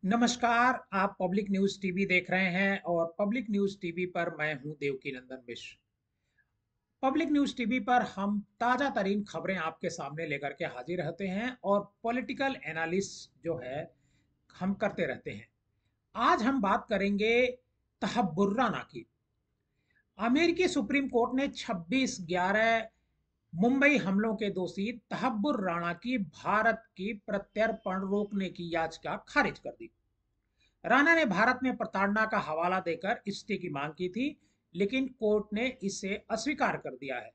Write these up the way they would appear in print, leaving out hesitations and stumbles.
नमस्कार। आप public news TV देख रहे हैं और पब्लिक न्यूज़ टीवी पर मैं हूं देवकीनंदन मिश्र। पब्लिक न्यूज़ टीवी पर हम ताज़ा तरीन खबरें आपके सामने लेकर के हाजिर रहते हैं और पॉलिटिकल एनालिसिस जो है हम करते रहते हैं। आज हम बात करेंगे तहब्बुर्राना की। अमेरिकी सुप्रीम कोर्ट ने 26/11 मुंबई हमलों के दोषी तहब्बुर राणा की भारत की प्रत्यर्पण रोकने की याचिका खारिज कर दी। राणा ने भारत में प्रताड़ना का हवाला देकर स्टे की मांग की थी, लेकिन कोर्ट ने इसे अस्वीकार कर दिया है।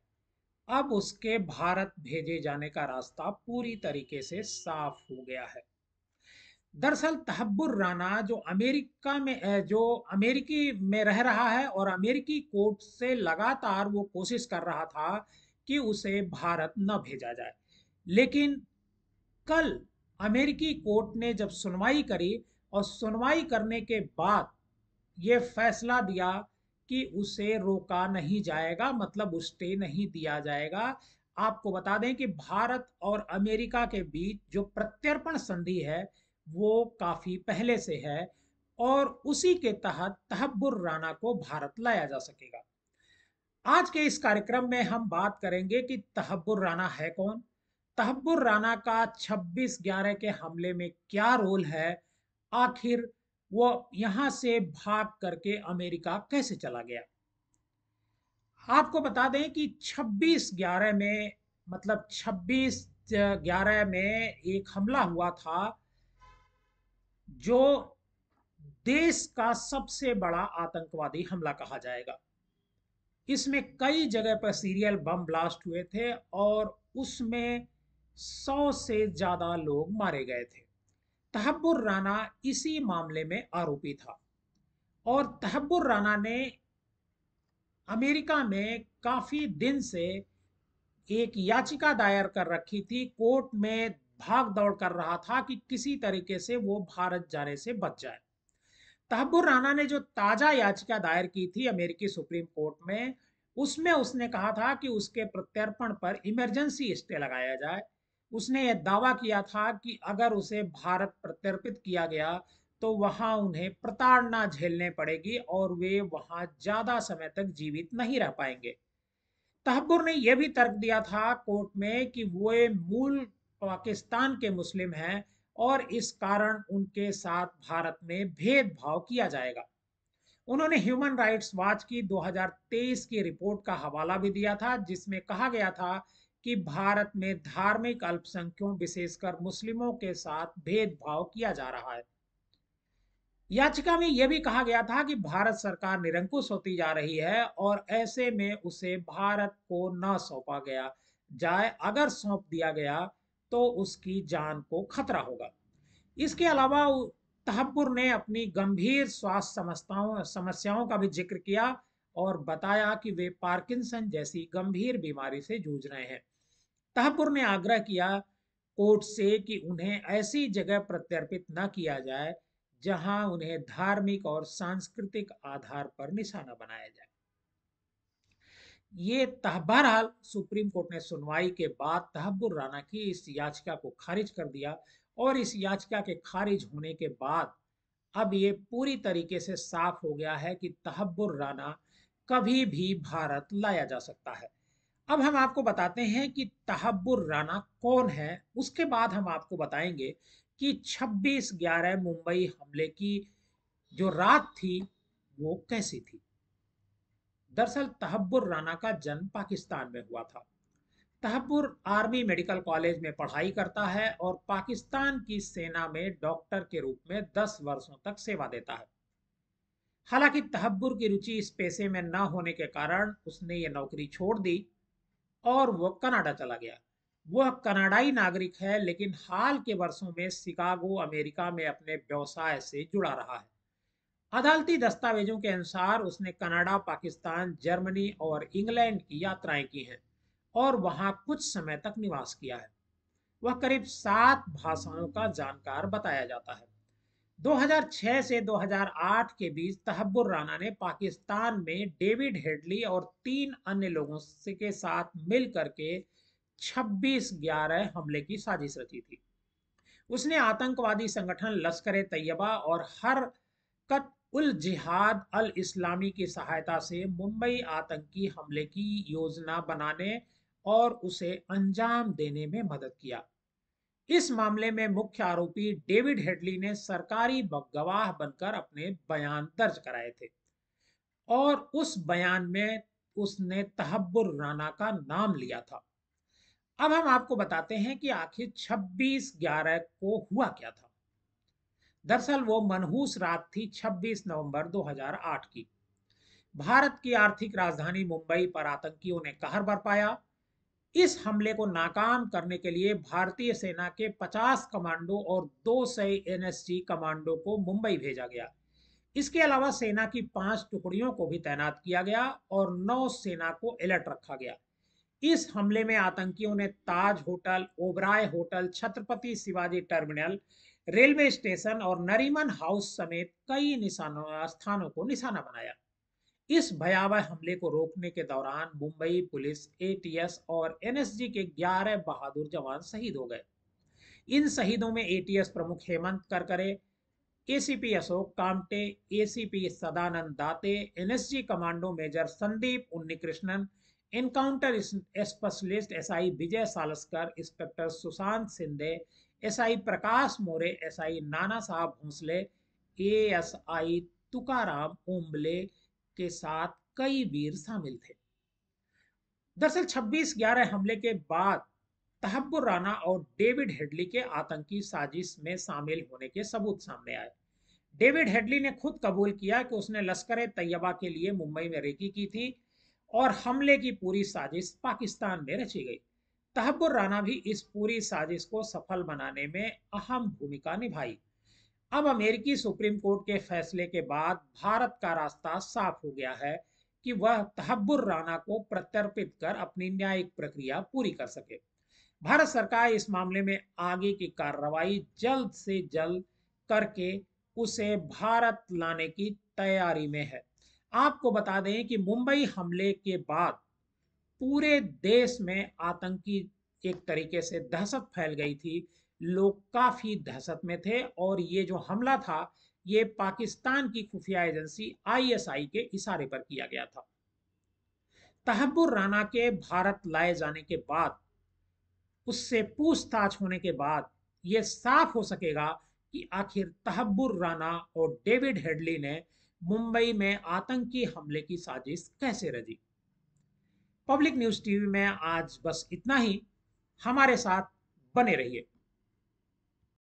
अब उसके भारत भेजे जाने का रास्ता पूरी तरीके से साफ हो गया है। दरअसल तहब्बुर राना जो अमेरिकी में रह रहा है और अमेरिकी कोर्ट से लगातार वो कोशिश कर रहा था कि उसे भारत न भेजा जाए। लेकिन कल अमेरिकी कोर्ट ने जब सुनवाई करी और सुनवाई करने के बाद ये फैसला दिया कि उसे रोका नहीं जाएगा, मतलब स्टे नहीं दिया जाएगा। आपको बता दें कि भारत और अमेरिका के बीच जो प्रत्यर्पण संधि है वो काफी पहले से है और उसी के तहत तहब्बुर राना को भारत लाया जा सकेगा। आज के इस कार्यक्रम में हम बात करेंगे कि तहब्बुर राना है कौन, तहब्बुर राना का 26/11 के हमले में क्या रोल है, आखिर वो यहां से भाग करके अमेरिका कैसे चला गया। आपको बता दें कि 26/11 में, मतलब 26/11 में एक हमला हुआ था जो देश का सबसे बड़ा आतंकवादी हमला कहा जाएगा। इसमें कई जगह पर सीरियल बम ब्लास्ट हुए थे और उसमें 100 से ज्यादा लोग मारे गए थे। तहब्बुर राना इसी मामले में आरोपी था और तहब्बुर राना ने अमेरिका में काफी दिन से एक याचिका दायर कर रखी थी, कोर्ट में भाग दौड़ कर रहा था कि किसी तरीके से वो भारत जाने से बच जाए। तहब्बुर राना ने जो ताजा याचिका दायर की थी अमेरिकी सुप्रीम कोर्ट में, उसमें उसने कहा था कि उसके प्रत्यर्पण पर इमरजेंसी स्टे लगाया जाए। उसने यह दावा किया था कि अगर उसे भारत प्रत्यर्पित किया गया तो वहां उन्हें प्रताड़ना झेलने पड़ेगी और वे वहां ज्यादा समय तक जीवित नहीं रह पाएंगे। तहब्बुर ने यह भी तर्क दिया था कोर्ट में कि वो मूल पाकिस्तान के मुस्लिम हैं और इस कारण उनके साथ भारत में भेदभाव किया जाएगा। उन्होंने ह्यूमन राइट्स वॉच की 2023 की रिपोर्ट का हवाला भी दिया था, जिसमें कहा गया था कि भारत में धार्मिक अल्पसंख्यकों विशेषकर मुस्लिमों के साथ भेदभाव किया जा रहा है। याचिका में यह भी कहा गया था कि भारत सरकार निरंकुश होती जा रही है और ऐसे में उसे भारत को न सौंपा गया जाए, अगर सौंप दिया गया तो उसकी जान को खतरा होगा। इसके अलावा तहब्बुर ने अपनी गंभीर स्वास्थ्य समस्याओं का भी जिक्र किया और बताया कि वे पार्किंसन जैसी गंभीर बीमारी से जूझ रहे हैं। तहब्बुर ने आग्रह किया कोर्ट से कि उन्हें ऐसी जगह प्रत्यर्पित न किया जाए जहां उन्हें धार्मिक और सांस्कृतिक आधार पर निशाना बनाया जाए। ये बहरहाल सुप्रीम कोर्ट ने सुनवाई के बाद तहब्बुर राना की इस याचिका को खारिज कर दिया और इस याचिका के खारिज होने के बाद अब ये पूरी तरीके से साफ हो गया है कि तहब्बुर राना कभी भी भारत लाया जा सकता है। अब हम आपको बताते हैं कि तहब्बुर राना कौन है, उसके बाद हम आपको बताएंगे कि 26/11 मुंबई हमले की जो रात थी वो कैसी थी। दरअसल तहब्बुर राना का जन्म पाकिस्तान में हुआ था। तहब्बुर आर्मी मेडिकल कॉलेज में पढ़ाई करता है और पाकिस्तान की सेना में डॉक्टर के रूप में 10 वर्षों तक सेवा देता है। हालांकि तहब्बुर की रुचि इस पेशे में न होने के कारण उसने ये नौकरी छोड़ दी और वो कनाडा चला गया। वह कनाडाई नागरिक है, लेकिन हाल के वर्षों में शिकागो अमेरिका में अपने व्यवसाय से जुड़ा रहा है। अदालती दस्तावेजों के अनुसार उसने कनाडा, पाकिस्तान, जर्मनी और इंग्लैंड की यात्राएं की हैं और वहां कुछ समय तक निवास किया है। वह करीब 7 भाषाओं का जानकार बताया जाता है। 2006 से 2008 के बीच तहब्बुर राना ने पाकिस्तान में डेविड हेडली और 3 अन्य लोगों से के साथ मिल करके 26/11 हमले की साजिश रची थी। उसने आतंकवादी संगठन लश्कर ए तैयबा और हरकत उल जिहाद अल इस्लामी की सहायता से मुंबई आतंकी हमले की योजना बनाने और उसे अंजाम देने में मदद किया। इस मामले में मुख्य आरोपी डेविड हेडली ने सरकारी गवाह बनकर अपने बयान दर्ज कराए थे और उस बयान में उसने तहब्बुर राना का नाम लिया था। अब हम आपको बताते हैं कि आखिर 26/11 को हुआ क्या था। दरअसल वो मनहूस रात थी 26 नवंबर 2008 की। भारत की आर्थिक राजधानी मुंबई पर आतंकियों ने कहर बरपाया। इस हमले को नाकाम करने के लिए भारतीय सेना के 50 कमांडो और 200 एनएसजी कमांडो को मुंबई भेजा गया। इसके अलावा सेना की 5 टुकड़ियों को भी तैनात किया गया और 9 सेना को अलर्ट रखा गया। इस हमले में आतंकियों ने Taj hotel, Oberoi hotel, Chhatrapati Shivaji terminal, railway station और नरीमन हाउस समेत कई स्थानों को निशाना बनाया। इस भयावह हमले को रोकने के दौरान मुंबई पुलिस, एटीएस और एनएसजी के 11 बहादुर जवान शहीद हो गए। इन शहीदों में एटीएस प्रमुख Hemant Karkare, ACP Ashok Kamte, ACP Sadanand Date, NSG commando major Sandeep Unnikrishnan, encounter specialist SI Vijay Salaskar, inspector Sushant Sindhe, SI Prakash More, SI Nana Saheb Bhosle, ASI Tukaram Omble के साथ कई वीर शामिल थे। दरअसल 26/11 हमले के बाद तहब्बुर राना और डेविड हेडली के आतंकी साजिश में शामिल होने के सबूत सामने आए। डेविड हेडली ने खुद कबूल किया कि उसने लश्कर ए तैयबा के लिए मुंबई में रेकी की थी और हमले की पूरी साजिश पाकिस्तान में रची गई। तहब्बुर राना भी इस पूरी साजिश को सफल बनाने में अहम भूमिका निभाई। अब अमेरिकी सुप्रीम कोर्ट के फैसले के बाद भारत का रास्ता साफ हो गया है कि वह तहब्बुर राना को प्रत्यर्पित कर अपनी न्यायिक प्रक्रिया पूरी कर सके। भारत सरकार इस मामले में आगे की कार्रवाई जल्द से जल्द करके उसे भारत लाने की तैयारी में है। आपको बता दें कि मुंबई हमले के बाद पूरे देश में आतंकी एक तरीके से दहशत फैल गई थी। लोग काफी दहशत में थे और ये जो हमला था ये पाकिस्तान की खुफिया एजेंसी आईएसआई के इशारे पर किया गया था। तहब्बुर राना के भारत लाए जाने के बाद, उससे पूछताछ होने के बाद यह साफ हो सकेगा कि आखिर तहब्बुर राना और डेविड हेडली ने मुंबई में आतंकी हमले की साजिश कैसे रची। पब्लिक न्यूज टीवी में आज बस इतना ही। हमारे साथ बने रहिए।